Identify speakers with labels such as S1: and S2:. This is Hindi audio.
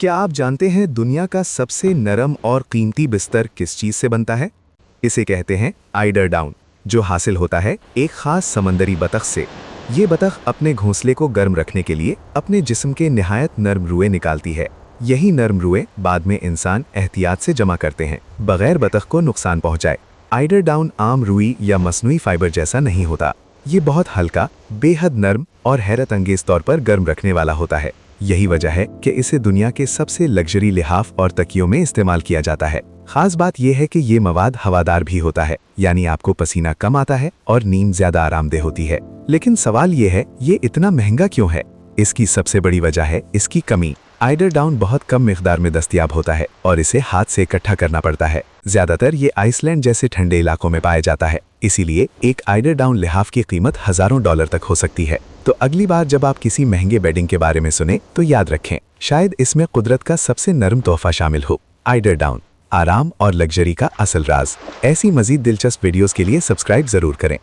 S1: क्या आप जानते हैं दुनिया का सबसे नरम और कीमती बिस्तर किस चीज से बनता है? इसे कहते हैं आइडर डाउन, जो हासिल होता है एक खास समंदरी बतख से। ये बतख अपने घोंसले को गर्म रखने के लिए अपने जिस्म के निहायत नर्म रुएं निकालती है। यही नर्म रुएं बाद में इंसान एहतियात से जमा करते हैं, बगैर बतख को नुकसान पहुंचाए। आइडर डाउन आम रुई या मसनूई फाइबर जैसा नहीं होता। ये बहुत हल्का, बेहद नर्म और हैरत अंगेज तौर पर गर्म रखने वाला होता है। यही वजह है कि इसे दुनिया के सबसे लग्जरी लिहाफ और तकियों में इस्तेमाल किया जाता है। खास बात यह है कि ये मवाद हवादार भी होता है, यानी आपको पसीना कम आता है और नींद ज्यादा आरामदेह होती है। लेकिन सवाल ये है, ये इतना महंगा क्यों है? इसकी सबसे बड़ी वजह है इसकी कमी। आइडर डाउन बहुत कम मिकदार में दस्तयाब होता है और इसे हाथ से इकट्ठा करना पड़ता है। ज्यादातर ये आइसलैंड जैसे ठंडे इलाकों में पाया जाता है, इसीलिए एक आइडर डाउन लिहाफ की कीमत हजारों डॉलर तक हो सकती है। तो अगली बार जब आप किसी महंगे बेडिंग के बारे में सुने तो याद रखें, शायद इसमें कुदरत का सबसे नरम तोहफा शामिल हो। आइडर डाउन, आराम और लग्जरी का असल राज। ऐसी मजीद दिलचस्प वीडियोस के लिए सब्सक्राइब जरूर करें।